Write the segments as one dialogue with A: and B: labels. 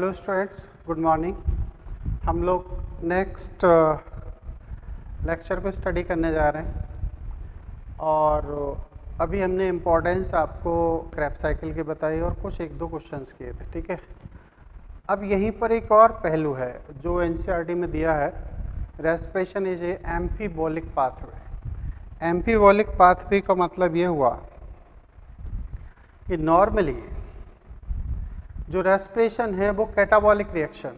A: Hello students, good morning. हम लोग next lecture को स्टडी करने जा रहे हैं और अभी हमने इम्पोर्टेंस आपको क्रैप्स साइकिल की बताई और कुछ एक दो क्वेश्चंस किए थे, ठीक है। अब यहीं पर एक और पहलू है जो एनसीईआरटी में दिया है, respiration is a amphibolic pathway. Amphibolic pathway का मतलब ये हुआ कि नॉर्मली जो रेस्पिरेशन है वो कैटाबॉलिक रिएक्शन।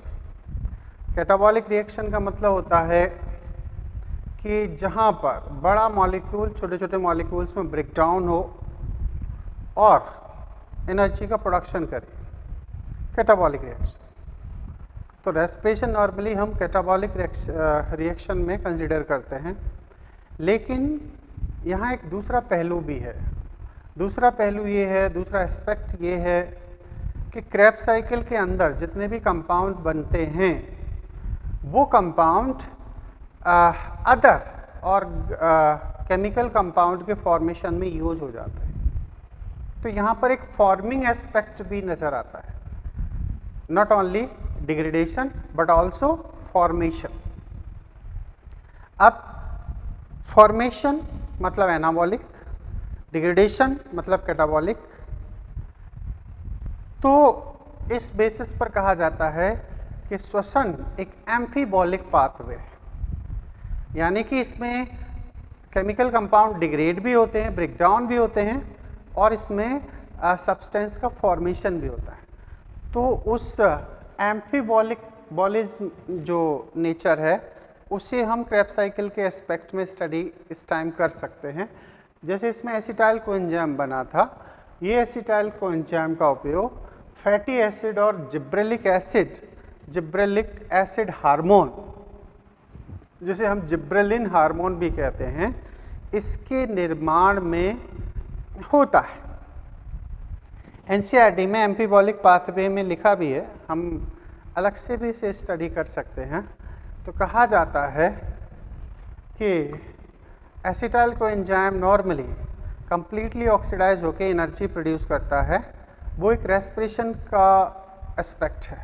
A: कैटाबॉलिक रिएक्शन का मतलब होता है कि जहाँ पर बड़ा मॉलिक्यूल छोटे छोटे मॉलिक्यूल्स में ब्रेक डाउन हो और एनर्जी का प्रोडक्शन करे, कैटाबॉलिक रिएक्शन। तो रेस्पिरेशन नॉर्मली हम कैटाबॉलिक रिएक्शन में कंसिडर करते हैं, लेकिन यहाँ एक दूसरा पहलू भी है। दूसरा पहलू ये है, दूसरा एस्पेक्ट ये है कि क्रैप्स साइकिल के अंदर जितने भी कंपाउंड बनते हैं वो कंपाउंड अदर और केमिकल कंपाउंड के फॉर्मेशन में यूज हो जाते हैं। तो यहाँ पर एक फॉर्मिंग एस्पेक्ट भी नज़र आता है, not only degradation but also formation. अब फॉर्मेशन मतलब एनाबॉलिक, डिग्रेडेशन मतलब कैटाबॉलिक। तो इस बेसिस पर कहा जाता है कि श्वसन एक एम्फीबॉलिक पाथवे है, यानी कि इसमें केमिकल कंपाउंड डिग्रेड भी होते हैं, ब्रेक डाउन भी होते हैं और इसमें सब्सटेंस का फॉर्मेशन भी होता है। तो उस एम्फीबॉलिज्म जो नेचर है उसे हम क्रैप्स साइकिल के एस्पेक्ट में स्टडी इस टाइम कर सकते हैं। जैसे इसमें एसिटाइल कोएंजाइम बना था, ये एसिटाइल कोएंजाइम का उपयोग फैटी एसिड और जिब्रेलिक एसिड हार्मोन, जिसे हम जिब्रेलिन हार्मोन भी कहते हैं, इसके निर्माण में होता है। एनसीईआरटी में एम्फीबॉलिक पाथवे में लिखा भी है, हम अलग से भी इसे स्टडी कर सकते हैं। तो कहा जाता है कि acetyl coenzyme normally completely oxidize होकर एनर्जी प्रोड्यूस करता है, वो एक रेस्पिरेशन का एस्पेक्ट है।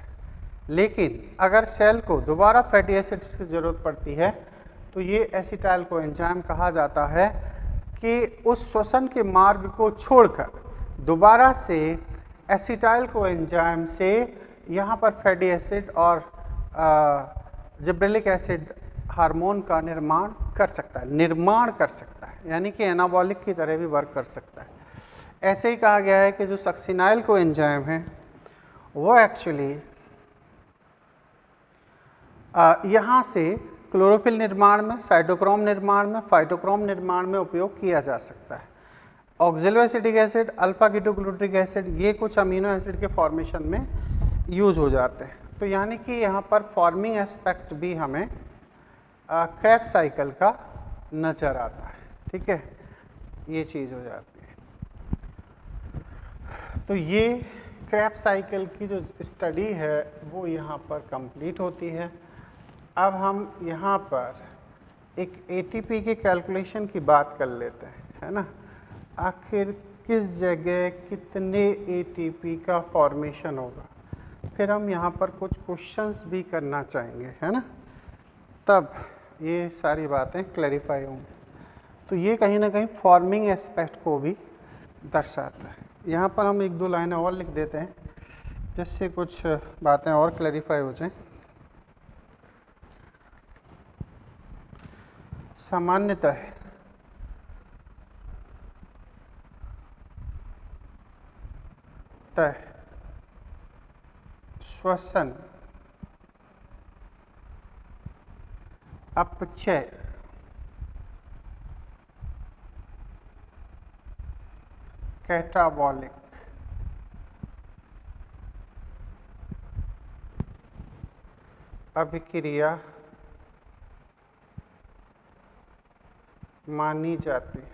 A: लेकिन अगर सेल को दोबारा फैटी एसिड्स की ज़रूरत पड़ती है तो ये एसिटाइल कोएंजाइम कहा जाता है कि उस श्वसन के मार्ग को छोड़कर दोबारा से एसिटाइल कोएंजाइम से यहाँ पर फैटी एसिड और जिब्रेलिक एसिड हार्मोन का निर्माण कर सकता है, यानी कि एनाबॉलिक की तरह भी वर्क कर सकता है। ऐसे ही कहा गया है कि जो सक्सिनाइल कोएंजाइम है वो एक्चुअली यहाँ से क्लोरोफिल निर्माण में, साइटोक्रोम निर्माण में, फाइटोक्रोम निर्माण में उपयोग किया जा सकता है। Oxaloacetic acid, alpha ketoglutaric acid, ये कुछ अमीनो एसिड के फॉर्मेशन में यूज हो जाते हैं। तो यानी कि यहाँ पर फॉर्मिंग एस्पेक्ट भी हमें क्रैप्स साइकिल का नज़र आता है, ठीक है, ये चीज़ हो जाती है। तो ये क्रैप्स साइकिल की जो स्टडी है वो यहाँ पर कंप्लीट होती है। अब हम यहाँ पर एक एटीपी के कैलकुलेशन की बात कर लेते हैं, है ना। आखिर किस जगह कितने एटीपी का फॉर्मेशन होगा, फिर हम यहाँ पर कुछ क्वेश्चंस भी करना चाहेंगे, है ना, तब ये सारी बातें क्लैरिफाई होंगी। तो ये कहीं ना कहीं फॉर्मिंग एस्पेक्ट को भी दर्शाता है। यहाँ पर हम एक दो लाइनें और लिख देते हैं जिससे कुछ बातें और क्लैरिफाई हो जाएं। सामान्यतः श्वसन अपचय कैटाबॉलिक अभिक्रिया मानी जाती है,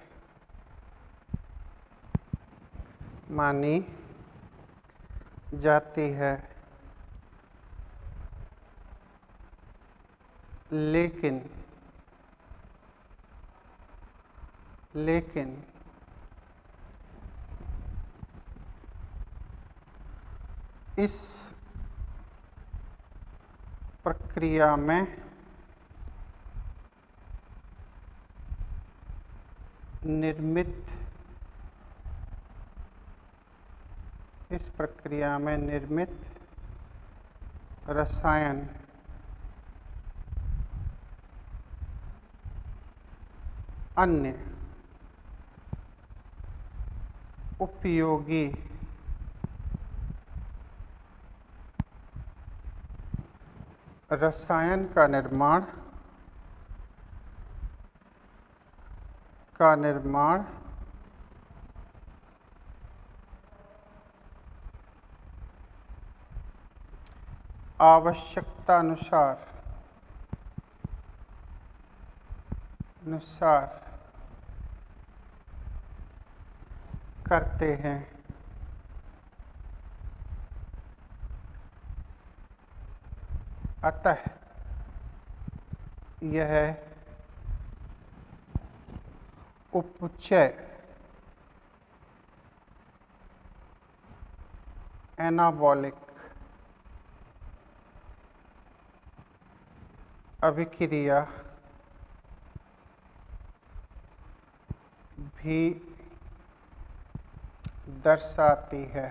A: लेकिन इस प्रक्रिया में निर्मित रसायन अन्य उपयोगी रसायन का निर्माण आवश्यकतानुसार करते हैं। अतः यह उपचय एनाबॉलिक अभिक्रिया भी दर्शाती है।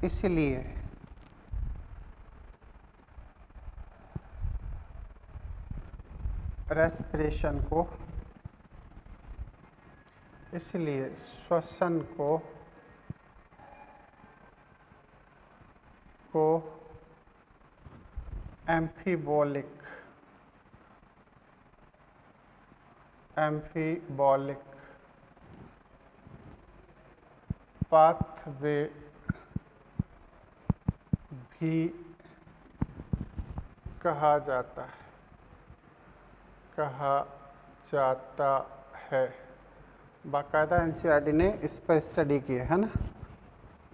A: इसलिए श्वसन को एम्फीबॉलिक पाथवे भी कहा जाता है। बाकायदा एनसीईआरटी ने इस पर स्टडी की है ना,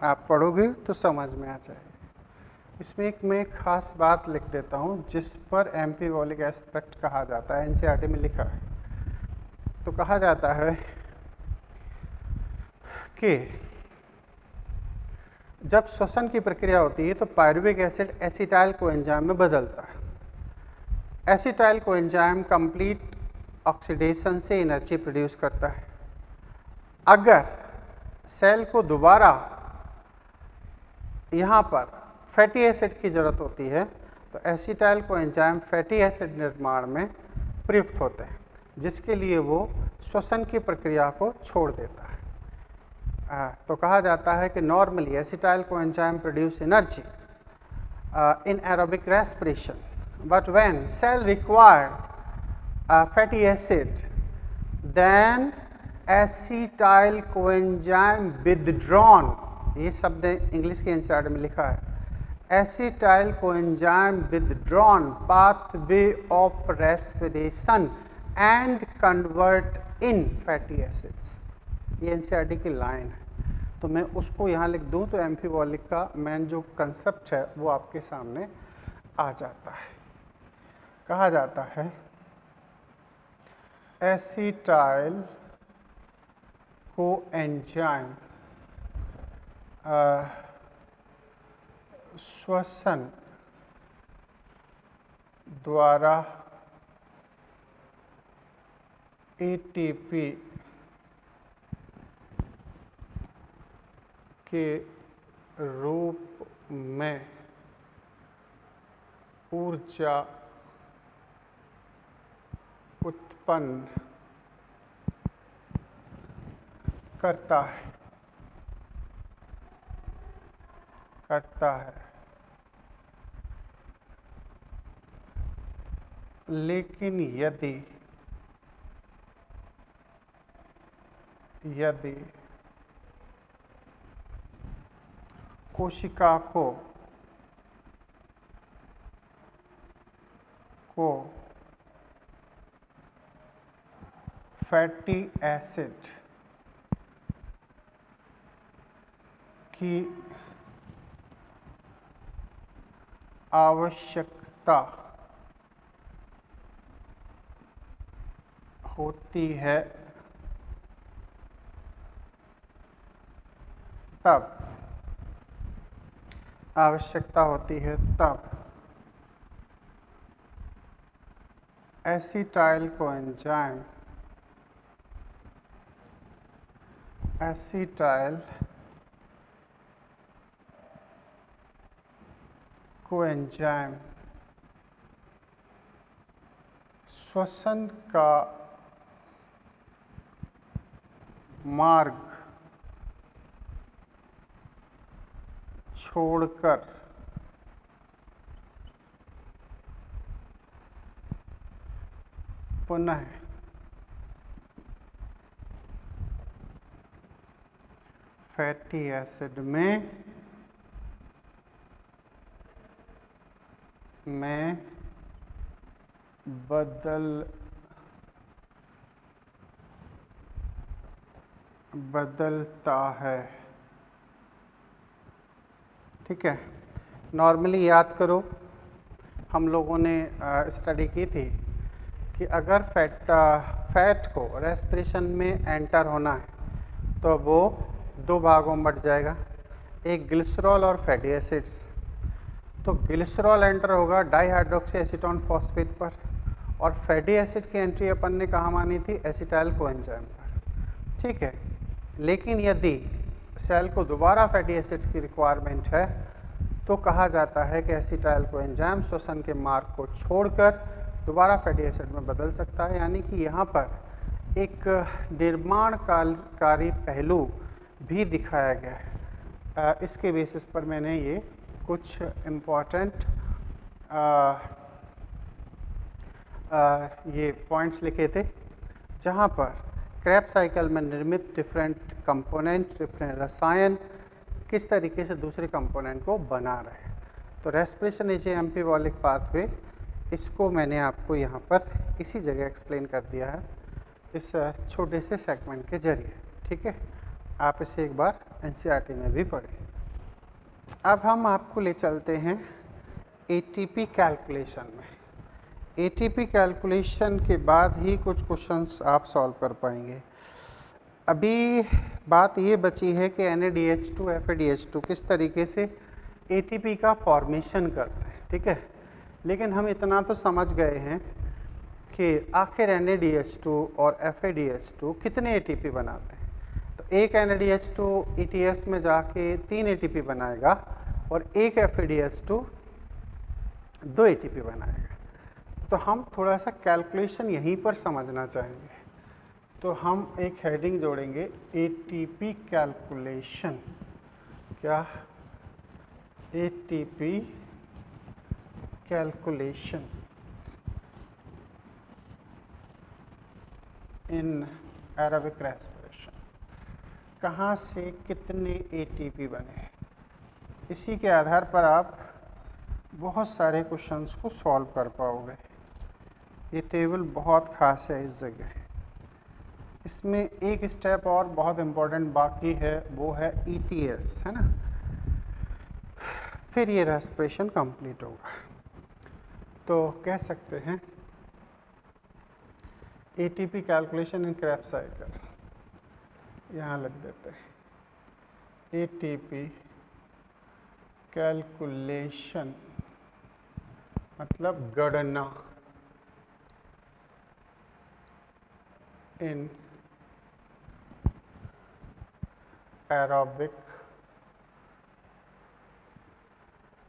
A: आप पढ़ोगे तो समझ में आ जाएगा। इसमें मैं एक खास बात लिख देता हूँ जिस पर एम्फीबॉलिक एस्पेक्ट कहा जाता है, एनसीईआरटी में लिखा है। तो कहा जाता है कि जब श्वसन की प्रक्रिया होती है तो पायरुविक एसिड एसिटाइल कोएंजाइम में बदलता है। एसिटाइल कोएंजाइम कंप्लीट ऑक्सीडेशन से एनर्जी प्रोड्यूस करता है। अगर सेल को दोबारा यहाँ पर फैटी एसिड की ज़रूरत होती है तो एसिटाइल कोएंजाइम फैटी एसिड निर्माण में प्रयुक्त होते हैं, जिसके लिए वो श्वसन की प्रक्रिया को छोड़ देता है। तो कहा जाता है कि normally acetyl coenzyme produce energy in aerobic respiration, but when cell required fatty acid then acetyl coenzyme withdrawn, ये शब्द इंग्लिश के एनसीईआरटी में लिखा है, acetyl coenzyme withdrawn pathway of respiration and convert in fatty acids. ये NCERT की line है, तो मैं उसको यहाँ लिख दूँ तो एम्फीबॉलिक का मेन जो कंसेप्ट है वो आपके सामने आ जाता है। कहा जाता है एसिटाइल कोएंजाइम श्वसन द्वारा एटीपी के रूप में ऊर्जा उत्पन्न करता है। लेकिन यदि कोशिका को फैटी एसिड की आवश्यकता होती है तब आवश्यकता होती है तब एसिटाइल कोएंजाइम श्वसन का मार्ग छोड़कर पुनः फैटी एसिड में बदलता है। ठीक है, नॉर्मली याद करो हम लोगों ने स्टडी की थी कि अगर फैट को रेस्पिरेशन में एंटर होना है तो वो दो भागों में बट जाएगा, एक ग्लिसरॉल और फैटी एसिड्स। तो ग्लिसरॉल एंटर होगा डाइहाइड्रोक्सी एसीटोन फॉस्फेट पर, और फैटी एसिड की एंट्री अपन ने कहाँ मानी थी, एसिटाइल कोएंजाइम पर। ठीक है, लेकिन यदि सेल को दोबारा फैटी एसिड की रिक्वायरमेंट है तो कहा जाता है कि एसिटाइल कोएंजाइम श्वसन के मार्ग को छोड़कर दोबारा फैटी एसिड में बदल सकता है। यानी कि यहाँ पर एक निर्माणकारी पहलू भी दिखाया गया है। इसके बेसिस पर मैंने ये कुछ इम्पॉर्टेंट ये पॉइंट्स लिखे थे, जहाँ पर क्रेब्स साइकिल में निर्मित डिफरेंट कंपोनेंट, डिफरेंट रसायन किस तरीके से दूसरे कंपोनेंट को बना रहे हैं। तो respiration is a amphibolic pathway, इसको मैंने आपको यहाँ पर इसी जगह एक्सप्लेन कर दिया है इस छोटे से सेगमेंट के जरिए। ठीक है, आप इसे एक बार एनसीईआरटी में भी पढ़ें। अब हम आपको ले चलते हैं एटीपी कैलकुलेशन में। एटीपी कैलकुलेशन के बाद ही कुछ क्वेश्चंस आप सॉल्व कर पाएंगे। अभी बात ये बची है कि NADH2 FADH2 किस तरीके से एटीपी का फॉर्मेशन करते हैं। ठीक है, लेकिन हम इतना तो समझ गए हैं कि आखिर NADH2 और FADH2 कितने एटीपी बनाते हैं। तो एक NADH2 ETS में जाके 3 एटीपी बनाएगा और एक FADH2 2 एटीपी बनाएगा। तो हम थोड़ा सा कैलकुलेशन यहीं पर समझना चाहेंगे, तो हम एक हेडिंग जोड़ेंगे एटीपी कैलकुलेशन। क्या? ATP calculation in aerobic respiration. कहाँ से कितने एटीपी बने, इसी के आधार पर आप बहुत सारे क्वेश्चंस को सॉल्व कर पाओगे। ये टेबल बहुत खास है इस जगह। इसमें एक स्टेप और बहुत इम्पोर्टेंट बाकी है, वो है ETS, है ना। फिर ये रेस्पिरेशन कंप्लीट होगा। तो कह सकते हैं ATP calculation in Krebs cycle, यहाँ लग देते हैं एटीपी कैलकुलेशन मतलब गणना इन एरोबिक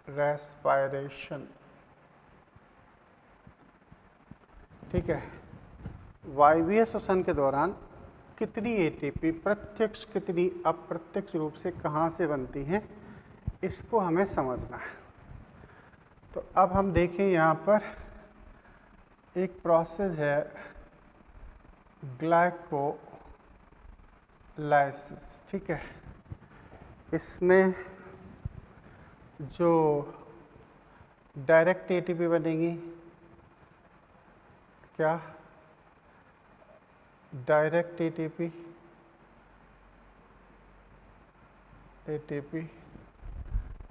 A: रेस्पिरेशन। ठीक है, वायवीय श्वसन के दौरान कितनी एटीपी प्रत्यक्ष कितनी अप्रत्यक्ष रूप से कहाँ से बनती हैं, इसको हमें समझना है। तो अब हम देखें यहाँ पर एक प्रोसेस है ग्लाइकोलाइसिस। ठीक है, इसमें जो डायरेक्ट एटीपी बनेगी, क्या direct ATP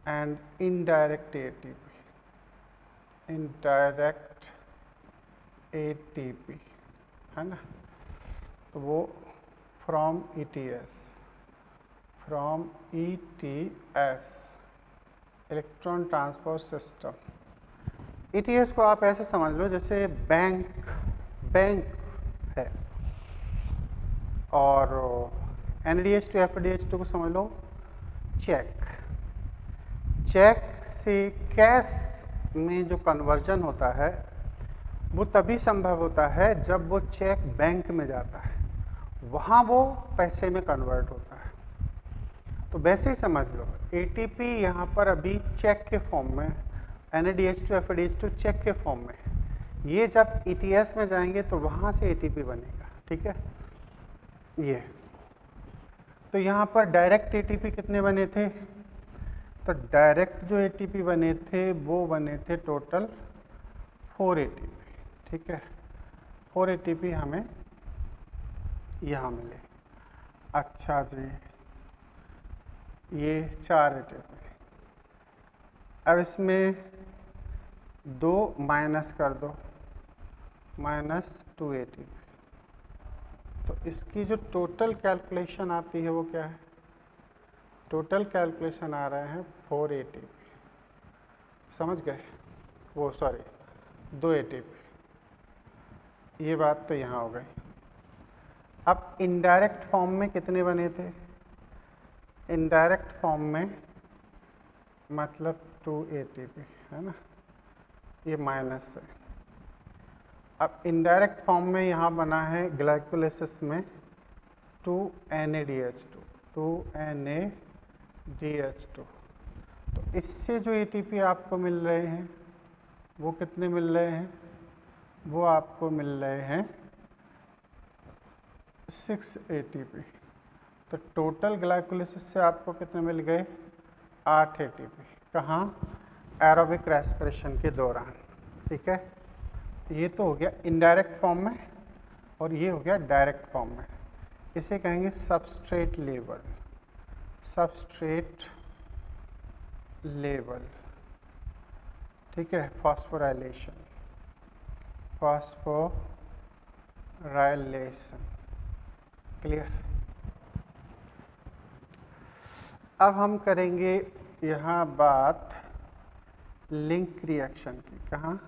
A: and indirect ATP है ना। तो वो from ETS electron transport system. ETS को आप ऐसे समझ लो जैसे बैंक है, और NADH2 FADH2 को समझ लो चेक से कैश में जो कन्वर्जन होता है वो तभी संभव होता है जब वो चेक बैंक में जाता है, वहाँ वो पैसे में कन्वर्ट होता है। तो वैसे ही समझ लो ATP यहाँ पर अभी चेक के फॉर्म में, NADH2 FADH2 चेक के फॉर्म में, ये जब ETS में जाएंगे तो वहाँ से ATP बनेगा। ठीक है, ये तो यहाँ पर डायरेक्ट ATP कितने बने थे? तो डायरेक्ट जो ATP बने थे वो बने थे टोटल 4 ATP। ठीक है, 4 ATP हमें यहाँ मिले। अच्छा जी, ये 4 ATP। अब इसमें 2 माइनस कर दो, -2 ATP। तो इसकी जो टोटल कैलकुलेशन आती है वो क्या है? टोटल कैलकुलेशन आ रहे हैं 4 ATP। समझ गए? वो सॉरी 2 ATP। ये बात तो यहाँ हो गई। अब इनडायरेक्ट फॉर्म में कितने बने थे? इनडायरेक्ट फॉर्म में मतलब 2 ATP है ना, ये माइनस है। अब इनडायरेक्ट फॉर्म में यहाँ बना है ग्लाइकोलाइसिस में 2 NADH2। तो इससे जो ATP आपको मिल रहे हैं वो कितने मिल रहे हैं? वो आपको मिल रहे हैं 6 ATP। तो टोटल ग्लाइकोलाइसिस से आपको कितने मिल गए? 8 ATP। कहाँ? एरोबिक रेस्पिरेशन के दौरान। ठीक है, ये तो हो गया इनडायरेक्ट फॉर्म में, और ये हो गया डायरेक्ट फॉर्म में। इसे कहेंगे सबस्ट्रेट लेवल। ठीक है, फॉस्फोराइलेशन। क्लियर? अब हम करेंगे यहाँ बात लिंक रिएक्शन की। कहाँ?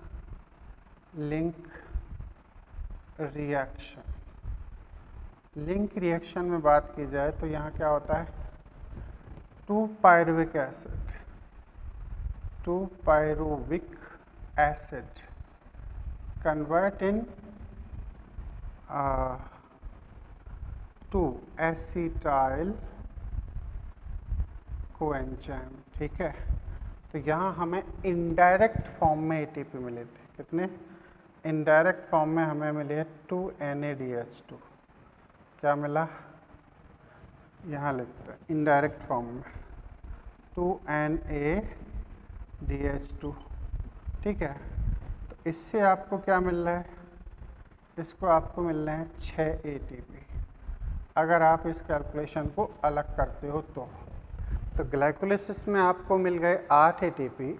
A: लिंक रिएक्शन में बात की जाए तो यहाँ क्या होता है? 2-pyruvic acid convert in to acetyl coenzyme। ठीक है, तो यहाँ हमें इनडायरेक्ट फॉर्म में ATP मिले थे। कितने? इनडायरेक्ट फॉर्म में हमें मिले 2 NADH2। क्या मिला? यहाँ लिखते हैं इनडायरेक्ट फॉर्म में 2 NADH2। ठीक है, तो इससे आपको क्या मिल रहा है? इसको आपको मिल रहे हैं 6 ATP। अगर आप इस कैलकुलेशन को अलग करते हो तो ग्लाइकोलाइसिस में आपको मिल गए 8 ATP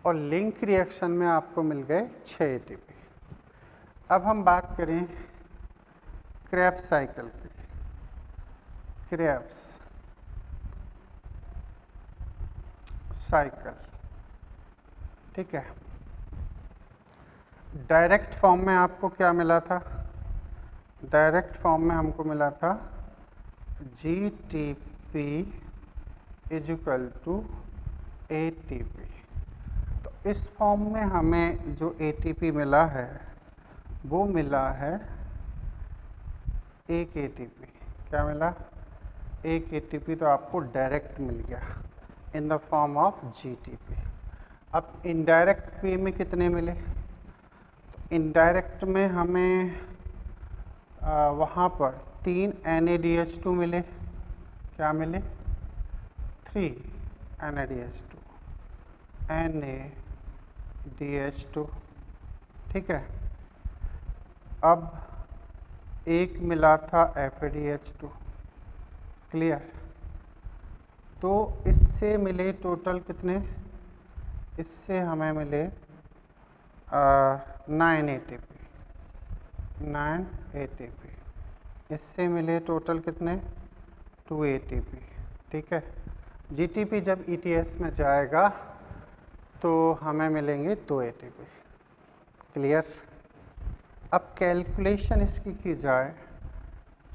A: और लिंक रिएक्शन में आपको मिल गए 6 ATP। अब हम बात करें क्रेब्स साइकिल की। क्रेब्स साइकिल, ठीक है, डायरेक्ट फॉर्म में आपको क्या मिला था? डायरेक्ट फॉर्म में हमको मिला था GTP = ATP। तो इस फॉर्म में हमें जो ATP मिला है वो मिला है 1 ATP। क्या मिला? 1 ATP तो आपको डायरेक्ट मिल गया in the form of GTP। अब इनडायरेक्ट वे में कितने मिले? तो इनडायरेक्ट में हमें वहाँ पर 3 NADH2 मिले। क्या मिले? 3 NADH2। ठीक है, अब एक मिला था FADH2। क्लियर? तो इससे मिले टोटल कितने? इससे हमें मिले 9 ATP। इससे मिले टोटल कितने? 2 ATP। ठीक है, जीटीपी जब ईटीएस में जाएगा तो हमें मिलेंगे 2 एटीपी। क्लियर। अब कैलकुलेशन इसकी की जाए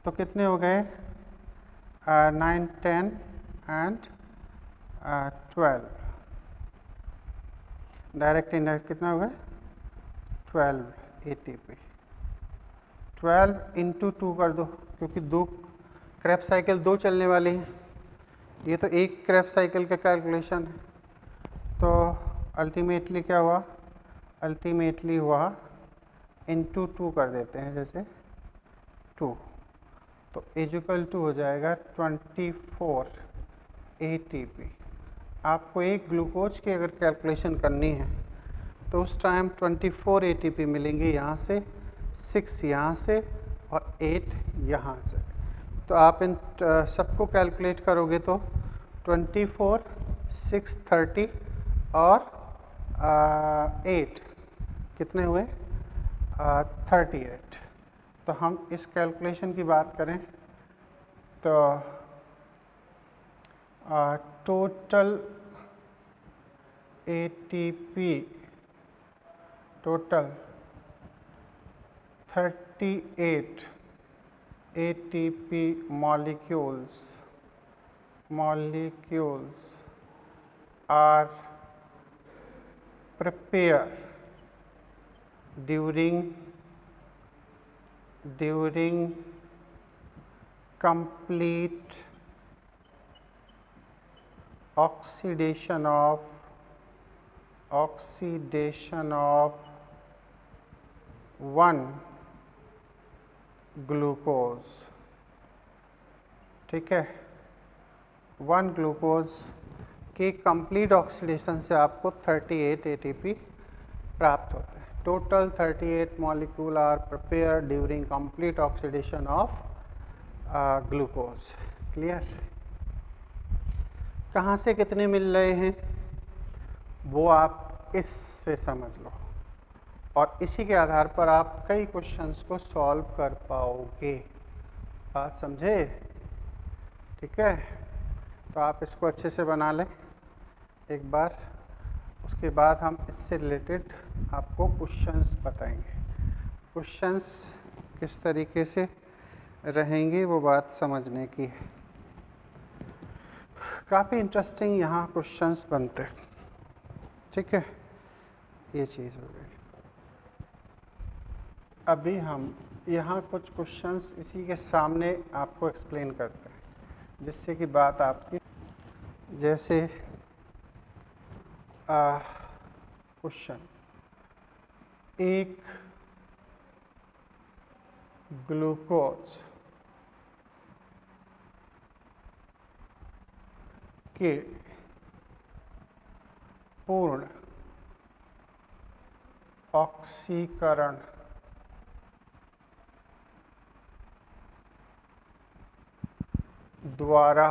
A: तो कितने हो गए 9, 10 एंड 12। डायरेक्ट इनडायरेक्ट कितना हो गया 12 एटीपी। 12 इंटू 2 कर दो, क्योंकि 2 क्रैप साइकिल 2 चलने वाली हैं, ये तो एक क्रैप साइकिल का कैलकुलेशन है। तो अल्टीमेटली क्या हुआ, अल्टीमेटली हुआ इंटू 2 कर देते हैं, जैसे 2, तो इक्वल टू हो जाएगा 24 एटीपी। आपको एक ग्लूकोज की अगर कैलकुलेशन करनी है तो उस टाइम 24 एटीपी मिलेंगे यहाँ से, 6 यहाँ से और 8 यहाँ से। तो आप इन सबको कैलकुलेट करोगे तो 24, 6, 30 और 8 कितने हुए 38। तो हम इस कैलकुलेशन की बात करें तो total ATP total 38 ATP molecules are prepared during complete oxidation of one glucose. ठीक है, 1 ग्लूकोज के कंप्लीट ऑक्सीडेशन से आपको 38 एटीपी प्राप्त होते हैं। Total 38 molecule are prepared during complete oxidation of glucose. Clear. कहाँ से कितने मिल रहे हैं वो आप इससे समझ लो, और इसी के आधार पर आप कई क्वेश्चंस को सॉल्व कर पाओगे। बात समझे? ठीक है, तो आप इसको अच्छे से बना लें एक बार, उसके बाद हम इससे रिलेटेड आपको क्वेश्चंस बताएंगे। क्वेश्चंस किस तरीके से रहेंगे वो बात समझने की है। काफ़ी इंटरेस्टिंग यहाँ क्वेश्चंस बनते हैं। ठीक है, ये चीज़ हो गई। अभी हम यहाँ कुछ क्वेश्चंस इसी के सामने आपको एक्सप्लेन करते हैं, जिससे कि बात आपकी, जैसे क्वेश्चन, एक ग्लूकोज के पूर्ण ऑक्सीकरण द्वारा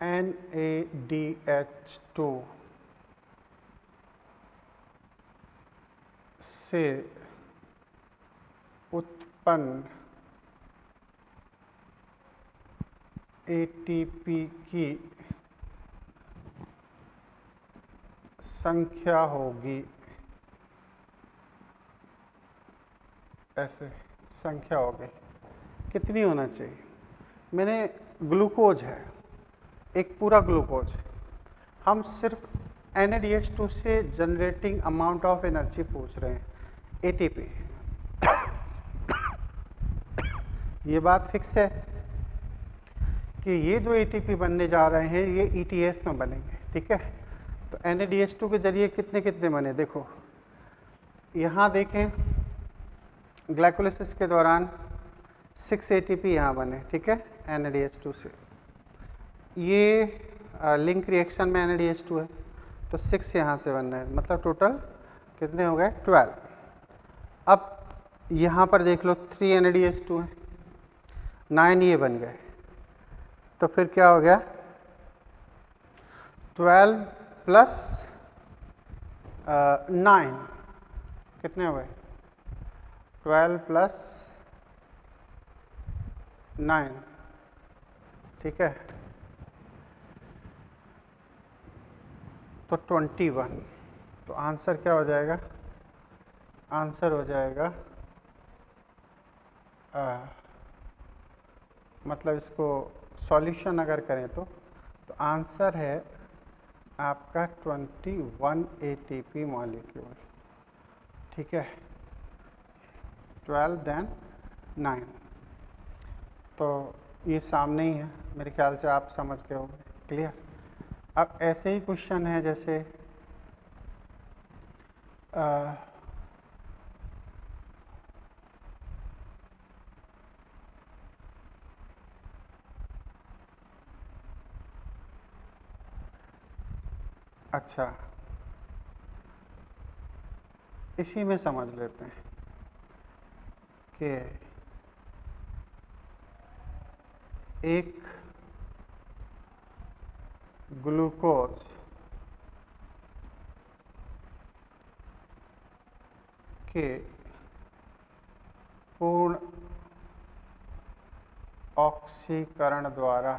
A: NADH2 से उत्पन्न ATP की संख्या होगी, ऐसे संख्या होगी, कितनी होना चाहिए। मैंने ग्लूकोज है, एक पूरा ग्लूकोज, हम सिर्फ NADH2 से जनरेटिंग अमाउंट ऑफ एनर्जी पूछ रहे हैं, ATP। ये बात फिक्स है कि ये जो ATP बनने जा रहे हैं ये ETS में बनेंगे। ठीक है, तो NADH2 के जरिए कितने कितने बने, देखो यहाँ देखें, ग्लाइकोलिसिस के दौरान 6 ATP यहाँ बने। ठीक है, NADH2 से, ये लिंक रिएक्शन में NADH2 है तो 6 यहाँ से बन रहे हैं, मतलब टोटल कितने हो गए 12। अब यहाँ पर देख लो 3 NADH2 है, 9 ये बन गए, तो फिर क्या हो गया 12 प्लस 9 कितने हो गए 12 प्लस 9 ठीक है। तो 21, तो आंसर क्या हो जाएगा? आंसर हो जाएगा मतलब इसको सॉल्यूशन अगर करें तो आंसर है आपका 21 ATP मॉलिक्यूल, ठीक है। 12 देन 9, तो ये सामने ही है, मेरे ख्याल से आप समझ गए होंगे। क्लियर। अब ऐसे ही क्वेश्चन है जैसे अच्छा, इसी में समझ लेते हैं कि एक ग्लूकोज के पूर्ण ऑक्सीकरण द्वारा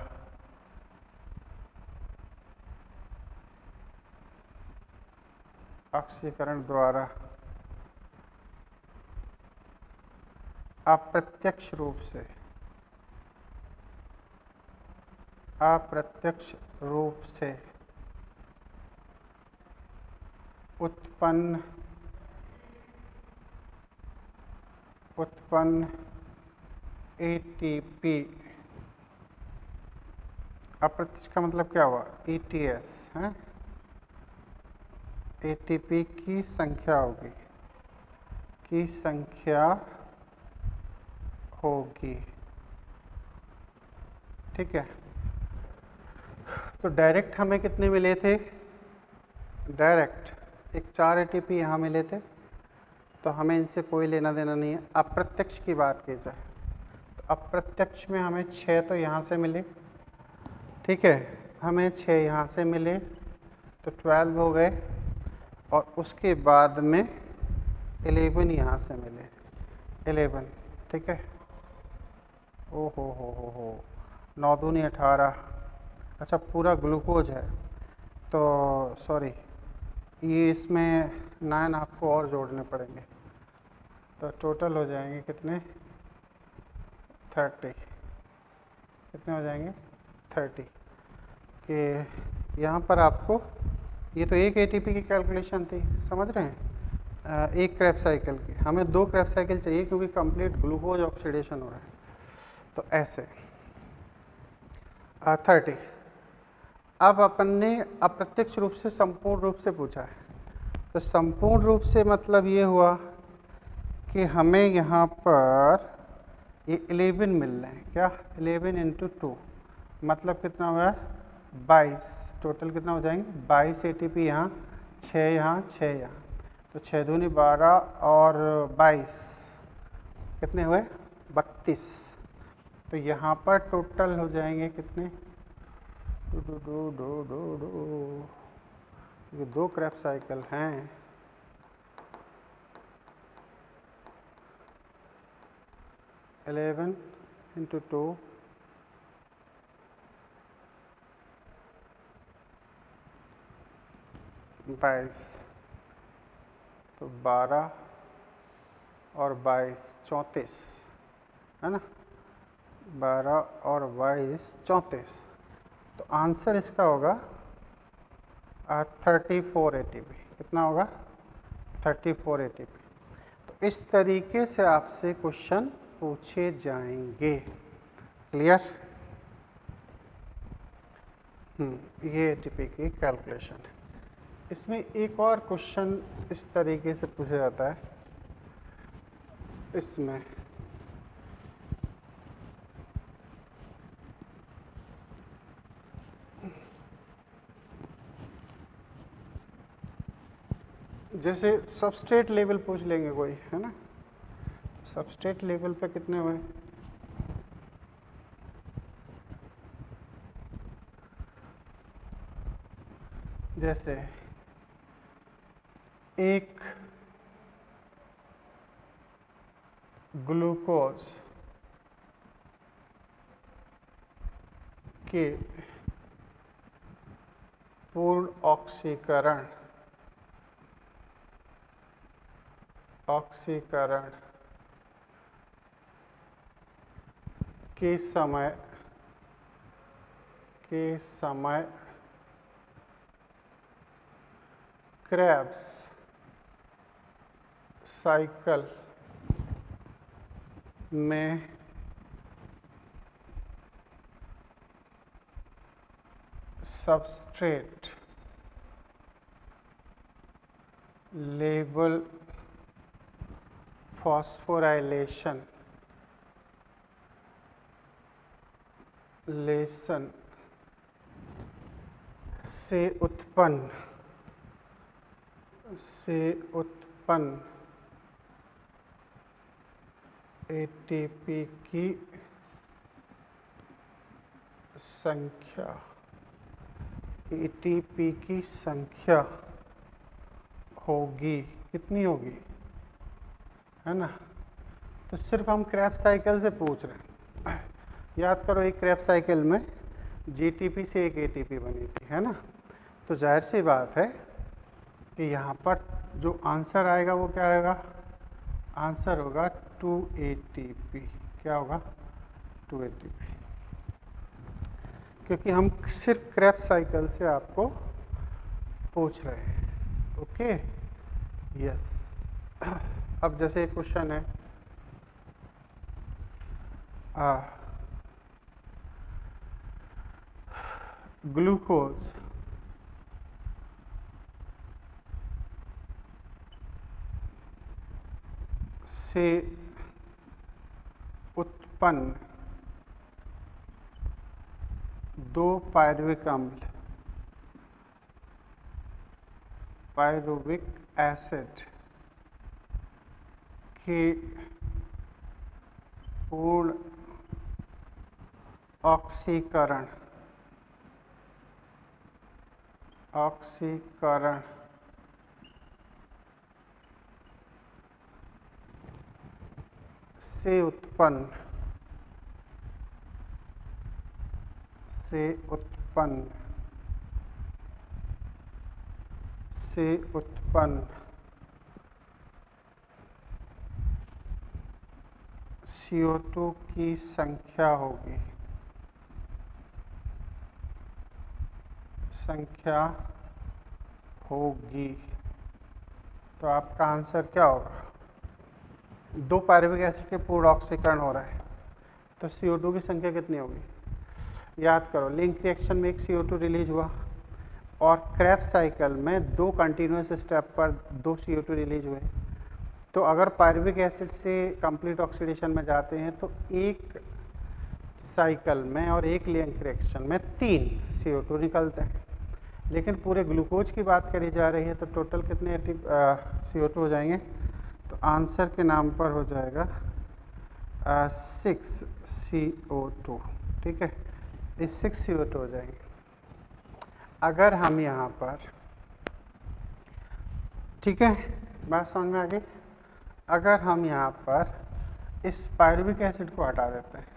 A: अप्रत्यक्ष रूप से उत्पन्न एटीपी, अप्रत्यक्ष का मतलब क्या हुआ? ETS है, एटीपी की संख्या होगी, ठीक है। तो डायरेक्ट हमें कितने मिले थे? डायरेक्ट एक 4 ATP यहाँ मिले थे, तो हमें इनसे कोई लेना देना नहीं है। अप्रत्यक्ष की बात की जाए तो अप्रत्यक्ष में हमें 6 तो यहाँ से मिले, ठीक है, हमें 6 यहाँ से मिले तो 12 हो गए, और उसके बाद में 11 यहाँ से मिले, 11, ठीक है। ओ हो 9 दूनी 18। अच्छा, पूरा ग्लूकोज है तो सॉरी, ये इसमें 9 आपको और जोड़ने पड़ेंगे, तो टोटल हो जाएंगे कितने? 30। कितने हो जाएंगे? 30 कि यहाँ पर आपको, ये तो एक ATP की कैलकुलेशन थी, समझ रहे हैं, एक क्रेब साइकिल की, हमें 2 क्रेब साइकिल चाहिए क्योंकि कंप्लीट ग्लूकोज ऑक्सीडेशन हो रहा है। तो ऐसे 30। अब अपन ने अप्रत्यक्ष रूप से संपूर्ण रूप से पूछा है, तो संपूर्ण रूप से मतलब ये हुआ कि हमें यहाँ पर ये 11 मिल रहे हैं। क्या? 11 × 2 मतलब कितना हुआ है? 22। टोटल कितना हो जाएंगे? 22 ATP यहाँ, 6 यहाँ, 6 यहाँ, तो 6 दूनी 12 और 22 कितने हुए? 32। तो यहाँ पर टोटल हो जाएंगे कितने? ये 2 क्रेब साइकिल हैं, (11 × 2) 22, तो 12 और 22 34 है ना, 12 और 22 34। तो आंसर इसका होगा 34 ATP। कितना होगा? 34 ATP। तो इस तरीके से आपसे क्वेश्चन पूछे जाएंगे। क्लियर? ये ATP की कैलकुलेशन है। इसमें एक और क्वेश्चन इस तरीके से पूछा जाता है, इसमें जैसे सबस्ट्रेट लेवल पूछ लेंगे कोई, है ना, सबस्ट्रेट लेवल पे कितने हुए? जैसे एक ग्लूकोज के पूर्ण ऑक्सीकरण के समय क्रेब्स साइकिल में सबस्ट्रेट लेवल फॉस्फोराइलेशन से उत्पन्न एटीपी की संख्या होगी। कितनी होगी, है ना? तो सिर्फ हम क्रेब्स साइकिल से पूछ रहे हैं। याद करो, एक क्रेब्स साइकिल में जीटीपी से एक एटीपी बनी थी, है ना? तो जाहिर सी बात है कि यहाँ पर जो आंसर आएगा वो क्या आएगा? आंसर होगा 2 ATP। क्या होगा? 2 ATP, क्योंकि हम सिर्फ क्रेब्स साइकिल से आपको पूछ रहे हैं। Okay, yes. अब जैसे क्वेश्चन है, ग्लूकोज से उत्पन्न 2 पायरुविक अम्ल पायरुविक एसिड के पूर्ण ऑक्सीकरण से उत्पन्न CO2 की संख्या होगी। तो आपका आंसर क्या होगा? 2 पायरुविक एसिड के पूर्ण ऑक्सीकरण हो रहा है, तो CO2 की संख्या कितनी होगी? याद करो, लिंक रिएक्शन में एक CO2 रिलीज हुआ और क्रेब्स साइकिल में 2 कंटिन्यूस स्टेप पर 2 CO2 रिलीज हुए। तो अगर पायरुविक एसिड से कंप्लीट ऑक्सीडेशन में जाते हैं तो एक साइकिल में और एक लिंक रिएक्शन में 3 CO2 निकलते हैं। लेकिन पूरे ग्लूकोज की बात करी जा रही है तो टोटल कितने CO2 हो जाएंगे? तो आंसर के नाम पर हो जाएगा 6 CO2। ठीक है, ये 6 CO2 हो जाएंगे। अगर हम यहाँ पर, ठीक है, बात समझ में आ गई? अगर हम यहाँ पर इस पायरुविक एसिड को हटा देते हैं,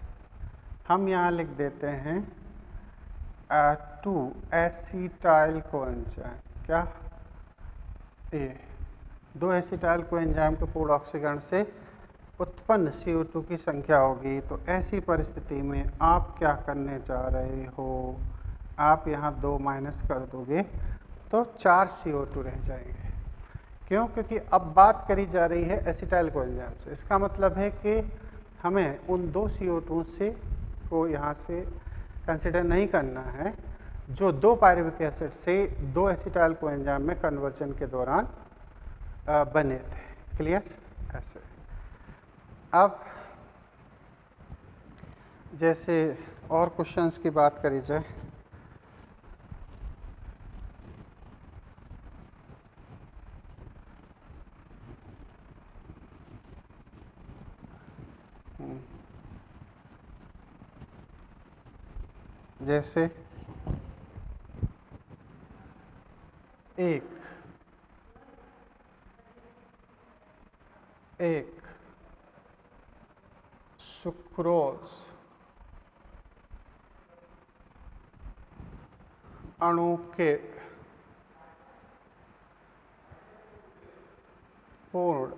A: हम यहाँ लिख देते हैं 2 एसिटाइल कोएंजाइम। क्या? ए 2 एसिटाइल कोएंजाइम के पूर्ण ऑक्सीकरण से उत्पन्न CO2 की संख्या होगी। तो ऐसी परिस्थिति में आप क्या करने जा रहे हो? आप यहाँ 2 माइनस कर दोगे तो 4 CO2 रह जाएंगे। क्यों? क्योंकि अब बात करी जा रही है एसिटाइल कोएंजाइम से। इसका मतलब है कि हमें उन 2 CO2 से को यहाँ से कंसिडर नहीं करना है जो 2 पायरुविक एसिड से 2 एसिटाइल कोएंजाइम में कन्वर्जन के दौरान बने थे। क्लियर? ऐसे। अब जैसे और क्वेश्चंस की बात करी जाए, जैसे एक सुक्रोज अणु के पूर्ण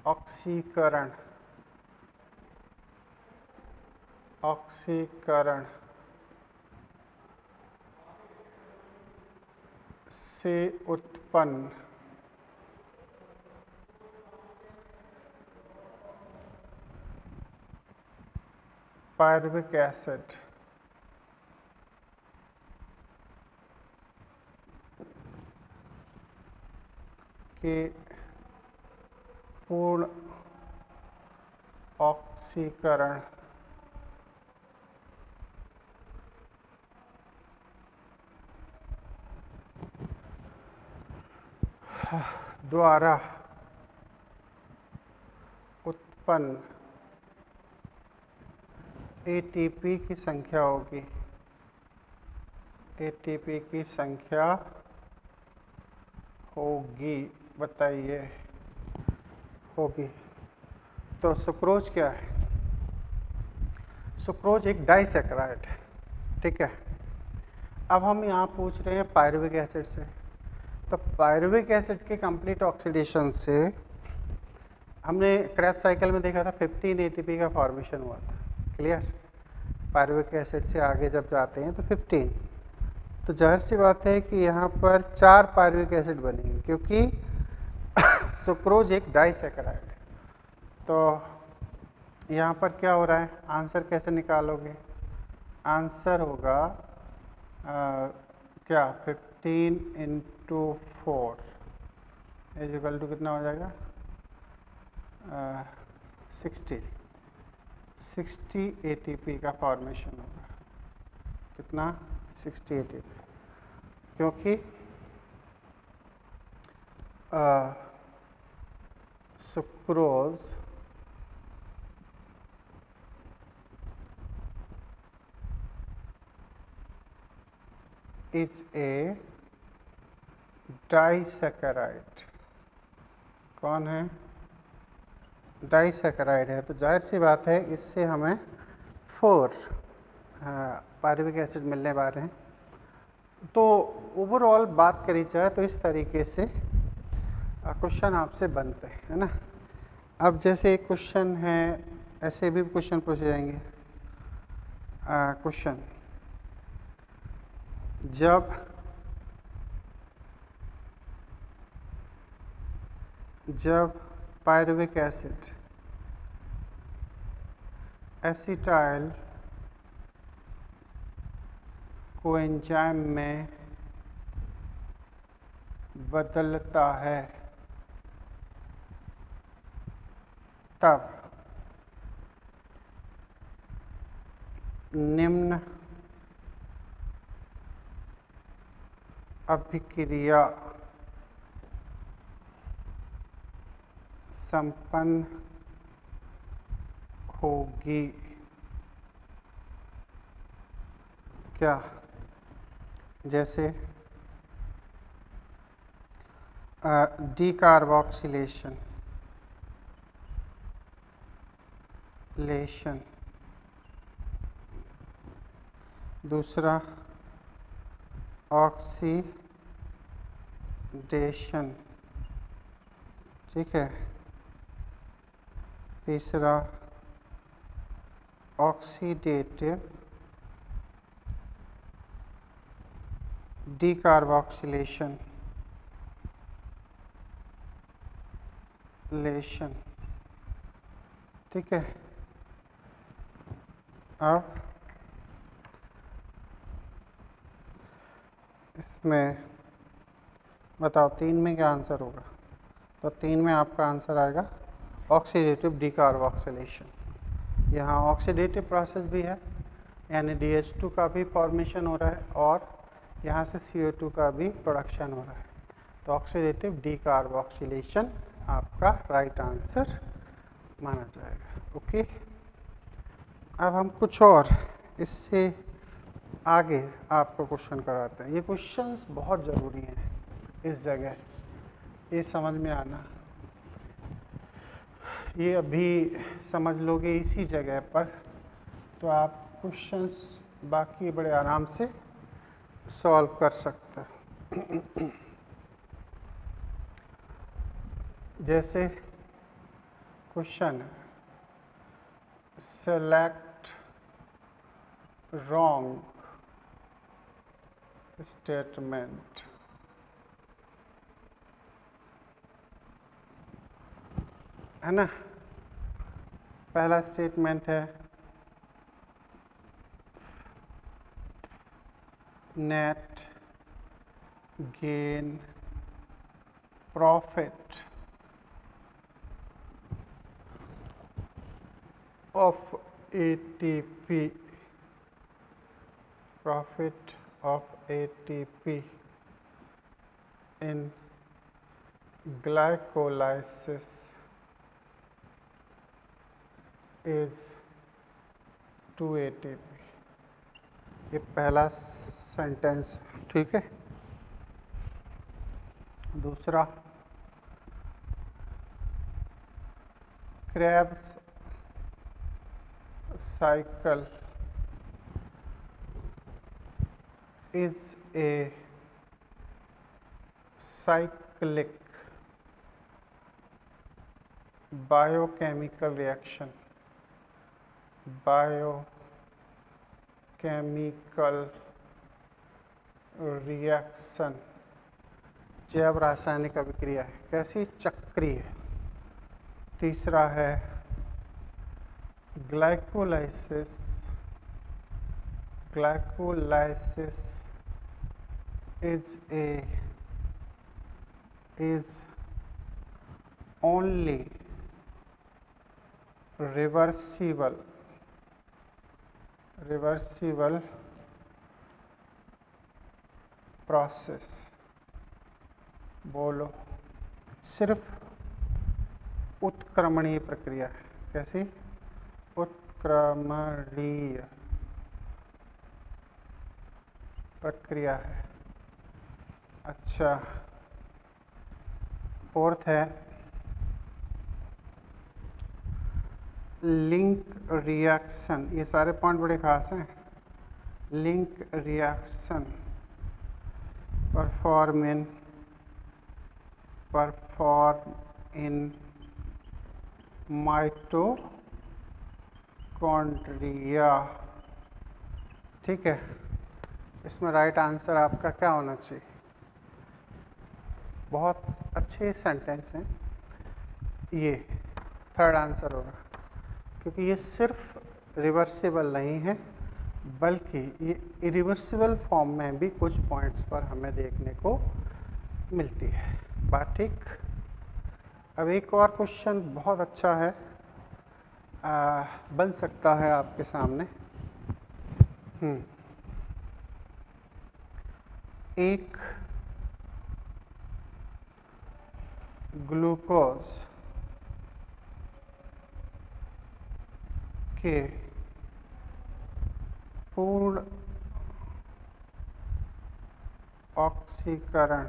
A: ऑक्सीकरण से उत्पन्न पायरुविक एसिड के पूर्ण ऑक्सीकरण द्वारा उत्पन्न एटीपी की संख्या होगी। एटीपी की संख्या होगी, बताइए। होगी। तो सुक्रोज क्या है? सुक्रोज एक डाइसैकेराइड है, ठीक है। अब हम यहाँ पूछ रहे हैं पायरुविक एसिड से। तो पायरुविक एसिड के कंप्लीट ऑक्सीडेशन से हमने क्रेब्स साइकिल में देखा था 15 एटीपी का फॉर्मेशन हुआ था, क्लियर। पायरुविक एसिड से आगे जब जाते हैं तो 15। तो जाहिर सी बात है कि यहाँ पर 4 पायरुविक एसिड बनेंगे, क्योंकि सुक्रोज एक डाइसैकेराइड है। तो यहाँ पर क्या हो रहा है, आंसर कैसे निकालोगे? आंसर होगा क्या 15 इंटू 4 इज इक्वल टू कितना हो जाएगा? 60 एटीपी का फॉर्मेशन होगा। कितना? 60 एटीपी, क्योंकि सुक्रोज इज ए डाइसैकेराइड। कौन है? डाइसैकेराइड है। तो जाहिर सी बात है इससे हमें 4 पायरुविक एसिड मिलने वाले हैं। तो ओवरऑल बात करी जाए तो इस तरीके से क्वेश्चन आपसे बनते हैं, है ना। अब जैसे एक क्वेश्चन है, ऐसे भी क्वेश्चन पूछे जाएंगे। क्वेश्चन, जब pyruvic acid acetyl co enzyme में बदलता है, तब निम्न अभिक्रिया संपन्न होगी। क्या? जैसे डीकार्बोक्सिलेशन, दूसरा ऑक्सीडेशन, ठीक है। तीसरा ऑक्सीडेटिव डीकार्बोक्सिलेशन, ठीक है। अब इसमें बताओ 3 में क्या आंसर होगा? तो 3 में आपका आंसर आएगा ऑक्सीडेटिव डीकार्बोक्सिलेशन। यहाँ ऑक्सीडेटिव प्रोसेस भी है, यानी DH2 का भी फॉर्मेशन हो रहा है और यहाँ से CO2 का भी प्रोडक्शन हो रहा है। तो ऑक्सीडेटिव डीकार्बोक्सिलेशन आपका राइट आंसर माना जाएगा। ओके, अब हम कुछ और इससे आगे आपको क्वेश्चन कराते हैं। ये क्वेश्चंस बहुत ज़रूरी हैं इस जगह, ये समझ में आना। ये अभी समझ लोगे इसी जगह पर, तो आप क्वेश्चंस बाकी बड़े आराम से सॉल्व कर सकते हैं। जैसे क्वेश्चन है, सेलेक्ट रॉन्ग स्टेटमेंट। है ना, पहला स्टेटमेंट है net gain profit of ATP, profit of ATP in glycolysis is 2 ATP। ये पहला सेंटेंस, ठीक है। दूसरा, Krebs cycle is a cyclic biochemical reaction, जैव रासायनिक अभिक्रिया है, कैसी, चक्रीय। तीसरा है glycolysis is only reversible process। बोलो, सिर्फ उत्क्रमणीय प्रक्रिया है, कैसी, उत्क्रमणीय प्रक्रिया है। अच्छा, फोर्थ है लिंक रिएक्शन। ये सारे पॉइंट बड़े खास हैं। Link reaction perform in mitochondria. ठीक है, इसमें राइट आंसर आपका क्या होना चाहिए? बहुत अच्छे सेंटेंस हैं ये, थर्ड आंसर होगा, क्योंकि ये सिर्फ रिवर्सिबल नहीं है बल्कि ये इरिवर्सिबल फॉर्म में भी कुछ पॉइंट्स पर हमें देखने को मिलती है। बात ठीक। अब एक और क्वेश्चन बहुत अच्छा है, बन सकता है आपके सामने। एक ग्लूकोज के पूर्ण ऑक्सीकरण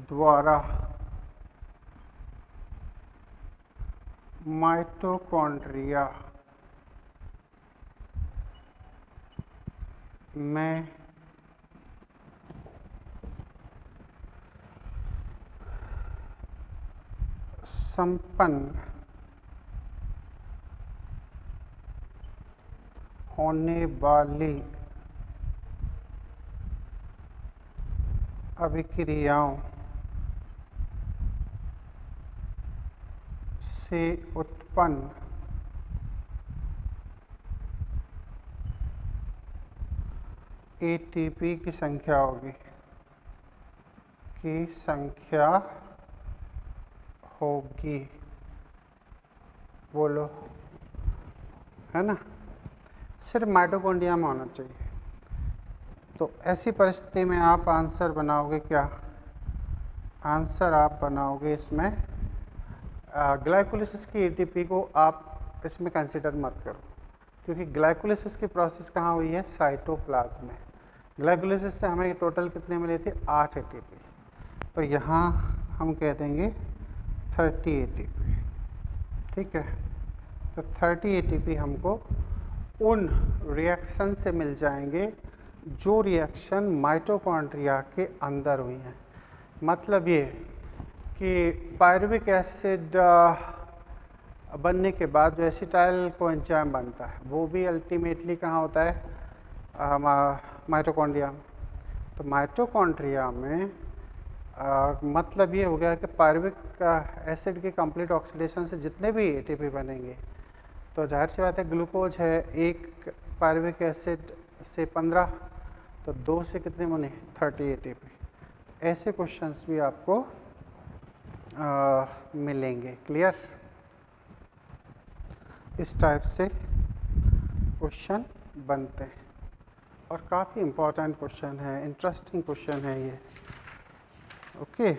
A: द्वारा माइटोकॉन्ड्रिया में संपन्न होने वाली अभिक्रियाओं से उत्पन्न एटीपी की संख्या होगी, बोलो, है ना। सिर्फ माइटोकॉन्ड्रिया में होना चाहिए। तो ऐसी परिस्थिति में आप आंसर बनाओगे क्या? आंसर आप बनाओगे इसमें ग्लाइकोलिसिस की एटीपी को आप इसमें कंसिडर मत करो, क्योंकि ग्लाइकोलिसिस की प्रोसेस कहाँ हुई है? साइटोप्लाज्म में। ग्लाइकोलिसिस से हमें टोटल कितने मिले थे? 8 एटीपी। तो यहाँ हम कह देंगे 30 ATP, ठीक है। तो 30 ATP हमको उन रिएक्शन से मिल जाएंगे जो रिएक्शन माइटोकॉन्ड्रिया के अंदर हुई हैं। मतलब ये कि पायरुविक एसिड बनने के बाद जो एसिटाइल कोएंजाइम बनता है वो भी अल्टीमेटली कहाँ होता है, माइटोकॉन्ड्रिया में। तो माइटोकॉन्ड्रिया में मतलब ये हो गया कि पायरुविक एसिड की कंप्लीट ऑक्सीडेशन से जितने भी एटीपी बनेंगे, तो जाहिर सी बात है ग्लूकोज है एक पायरुविक एसिड से 15, तो 2 से कितने बने 30 एटीपी। ऐसे क्वेश्चंस भी आपको मिलेंगे। क्लियर? इस टाइप से क्वेश्चन बनते हैं और काफ़ी इम्पोर्टेंट क्वेश्चन है, इंटरेस्टिंग क्वेश्चन है ये। Okay,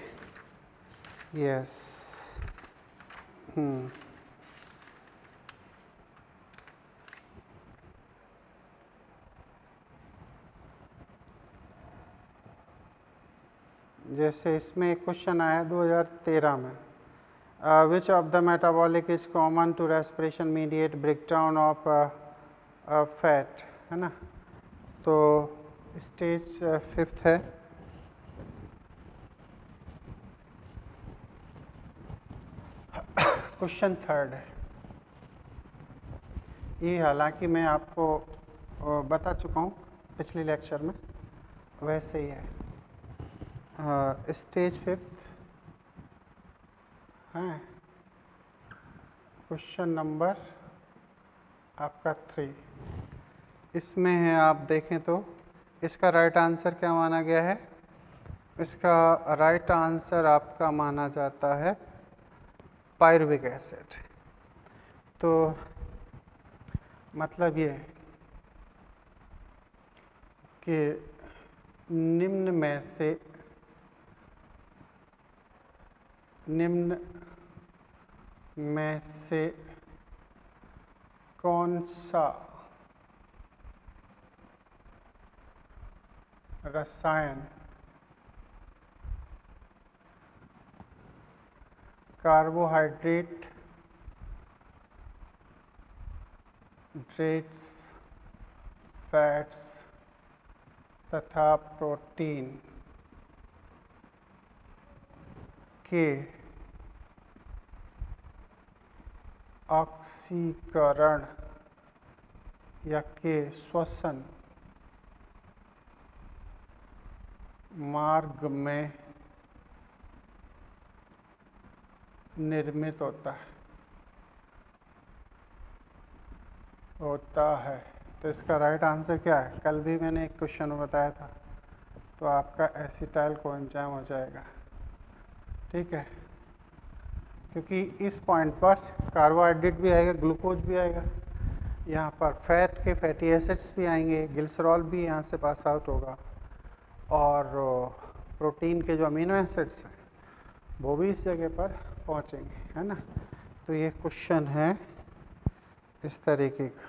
A: yes. जैसे इसमें एक क्वेश्चन आया 2013 में, which of the metabolic is common to respiration mediate breakdown of fat, है ना। तो स्टेज 5th है। क्वेश्चन 3rd है। ये हालांकि मैं आपको बता चुका हूँ पिछले लेक्चर में, वैसे ही है। स्टेज 5th है। क्वेश्चन नंबर आपका 3 इसमें है। आप देखें तो इसका राइट आंसर क्या माना गया है? इसका राइट आंसर आपका माना जाता है पायरुविक एसिड। तो मतलब ये कि निम्न में से कौन सा रसायन कार्बोहाइड्रेट फैट्स तथा प्रोटीन के ऑक्सीकरण या के श्वसन मार्ग में निर्मित होता है। तो इसका राइट आंसर क्या है? कल भी मैंने एक क्वेश्चन बताया था, तो आपका एसिटाइल कोएंजाइम हो जाएगा। ठीक है, क्योंकि इस पॉइंट पर कार्बोहाइड्रेट भी आएगा, ग्लूकोज भी आएगा, यहाँ पर फैट के फैटी एसिड्स भी आएंगे, ग्लिसरॉल भी यहाँ से पास आउट होगा, और प्रोटीन के जो अमीनो एसिड्स हैं वो भी इस जगह पर पहुँचेंगे, है ना। तो ये क्वेश्चन है इस तरीके का।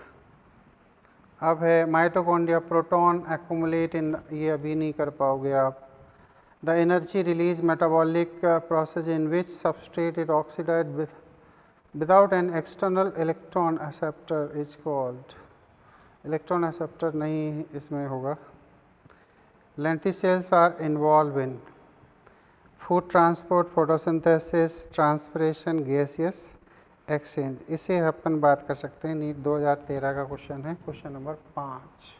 A: अब है माइटोकॉन्ड्रिया प्रोटॉन एक्यूमुलेट इन, ये अभी नहीं कर पाओगे आप। The energy release metabolic process in which substrate is oxidized without an external electron acceptor is called. Electron acceptor नहीं इसमें होगा। Lenticels are involve in food transport, photosynthesis, transpiration, gaseous exchange. इसे अपन बात कर सकते हैं। नीट 2013 का क्वेश्चन है, क्वेश्चन नंबर 5,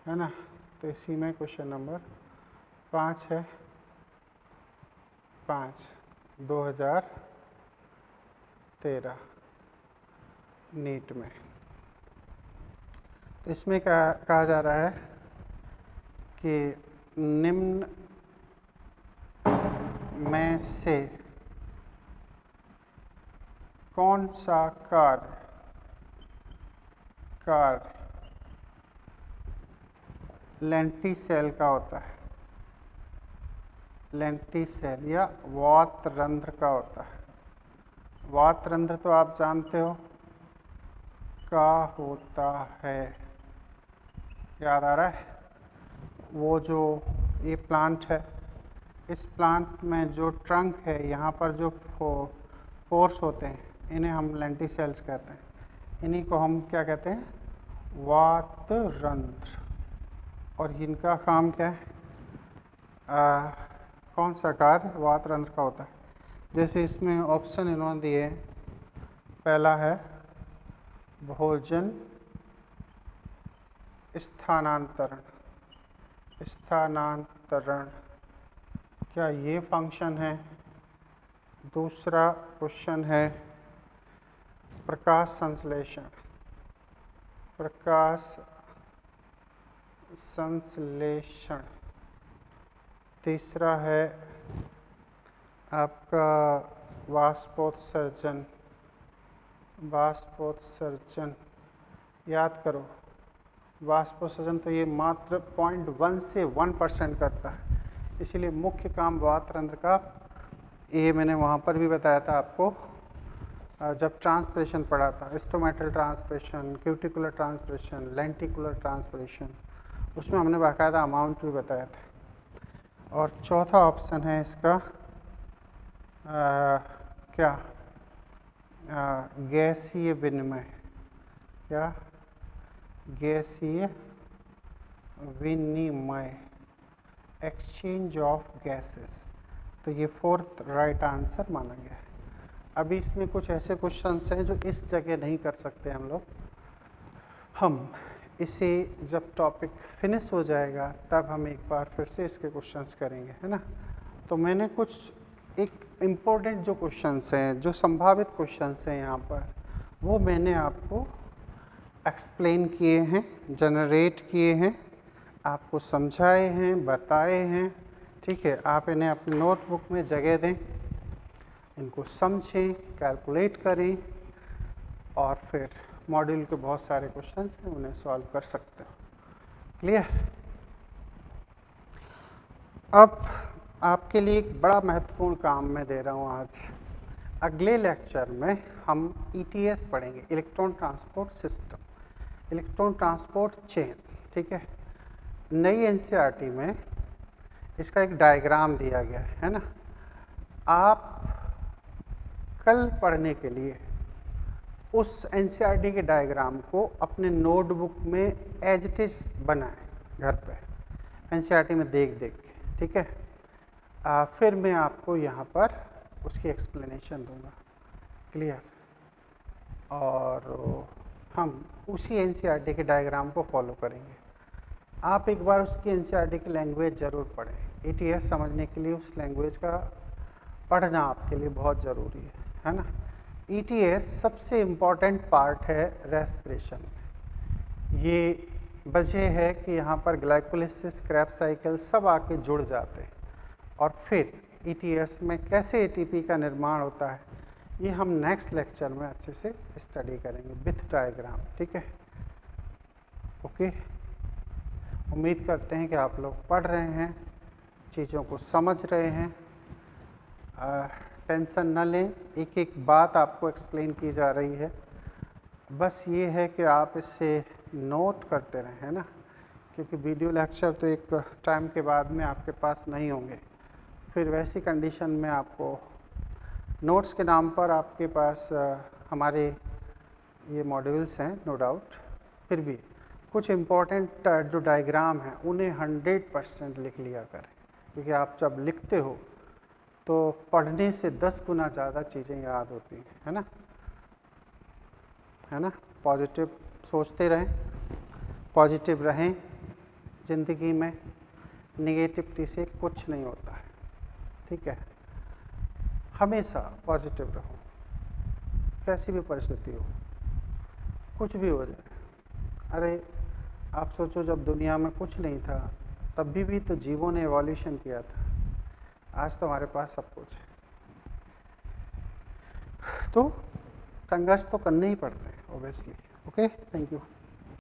A: है ना। तो इसी में क्वेश्चन नंबर 5 है, 5 2013 नीट में। तो इसमें क्या कहा जा रहा है कि निम्न में से कौन सा कार्य लेंटिसेल का होता है, लेंटिसेल या वातरंध्र का होता है। वातरंध्र तो आप जानते हो क्या होता है, याद आ रहा है? वो जो ये प्लांट है इस प्लांट में जो ट्रंक है, यहाँ पर जो पोर्स होते हैं, इन्हें हम लेंटिसेल्स कहते हैं। इन्हीं को हम क्या कहते हैं? वातरंध्र। और इनका काम क्या है? कौन सा कार्य वातरंध्र का होता है? जैसे इसमें ऑप्शन इन्होंने दिए हैं, पहला है भोजन स्थानांतरण। स्थानांतरण, क्या ये फंक्शन है? दूसरा क्वेश्चन है प्रकाश संश्लेषण। प्रकाश संश्लेषण। तीसरा है आपका वाष्पोत्सर्जन। वाष्पोत्सर्जन, याद करो, वाष्पोत्सर्जन तो ये मात्र 0.1 से 1% करता है, इसीलिए मुख्य काम वातरंध्र का, ये मैंने वहाँ पर भी बताया था आपको जब ट्रांसपिरेशन पढ़ा था, stomatal transpiration, cuticular transpiration, lenticular transpiration, उसमें हमने बाकायदा अमाउंट भी बताया था। और चौथा ऑप्शन है इसका क्या? गैसीय विनिमय। क्या? गैसीय विनिमय, एक्सचेंज ऑफ गैसेस। तो ये फोर्थ राइट आंसर माना गया है। अभी इसमें कुछ ऐसे क्वेश्चंस हैं जो इस जगह नहीं कर सकते हम लोग। हम इसे जब टॉपिक फिनिश हो जाएगा तब हम एक बार फिर से इसके क्वेश्चंस करेंगे, है ना। तो मैंने कुछ एक इम्पोर्टेंट जो क्वेश्चंस हैं, जो संभावित क्वेश्चंस हैं यहाँ पर, वो मैंने आपको एक्सप्लेन किए हैं, जनरेट किए हैं, आपको समझाए हैं, बताए हैं। ठीक है, आप इन्हें अपनी नोटबुक में जगह दें, इनको समझें, कैलकुलेट करें और फिर मॉड्यूल के बहुत सारे क्वेश्चंस हैं उन्हें सॉल्व कर सकते हो। क्लियर? अब आपके लिए एक बड़ा महत्वपूर्ण काम मैं दे रहा हूँ आज। अगले लेक्चर में हम ETS पढ़ेंगे, electron transport system, electron transport chain. ठीक है, नई NCERT में इसका एक डायग्राम दिया गया है ना। आप कल पढ़ने के लिए उस NCERT के डायग्राम को अपने नोटबुक में एज इट इज बनाएं घर पे, NCERT में देख देख के। ठीक है, फिर मैं आपको यहाँ पर उसकी एक्सप्लेनेशन दूंगा। क्लियर? और हम उसी NCERT के डायग्राम को फॉलो करेंगे। आप एक बार उसकी NCERT की लैंग्वेज ज़रूर पढ़ें। ETS समझने के लिए उस लैंग्वेज का पढ़ना आपके लिए बहुत ज़रूरी है ना। ETS सबसे इम्पॉर्टेंट पार्ट है रेस्पिरेशन। ये वजह है कि यहाँ पर ग्लाइकोलिसिस, क्रैब्स साइकिल सब आके जुड़ जाते हैं और फिर ETS में कैसे ATP का निर्माण होता है, ये हम नेक्स्ट लेक्चर में अच्छे से स्टडी करेंगे विथ डायग्राम। ठीक है, ओके। उम्मीद करते हैं कि आप लोग पढ़ रहे हैं, चीज़ों को समझ रहे हैं। टेंशन न लें, एक एक बात आपको एक्सप्लेन की जा रही है। बस ये है कि आप इसे नोट करते रहें, है ना, क्योंकि वीडियो लेक्चर तो एक टाइम के बाद में आपके पास नहीं होंगे। फिर वैसी कंडीशन में आपको नोट्स के नाम पर आपके पास हमारे ये मॉड्यूल्स हैं नो डाउट, फिर भी कुछ इम्पोर्टेंट जो डायग्राम हैं उन्हें 100% लिख लिया करें, क्योंकि आप जब लिखते हो तो पढ़ने से 10 गुना ज़्यादा चीज़ें याद होती हैं, है ना। पॉजिटिव सोचते रहें, पॉजिटिव रहें ज़िंदगी में, नेगेटिविटी से कुछ नहीं होता है। ठीक है, हमेशा पॉजिटिव रहो, कैसी भी परिस्थिति हो, कुछ भी हो जाए। अरे आप सोचो, जब दुनिया में कुछ नहीं था तब भी तो जीवों ने एवोल्यूशन किया था। आज तो हमारे पास सब कुछ है, तो संघर्ष तो करने ही पड़ते हैं ऑब्वियसली। Okay, thank you.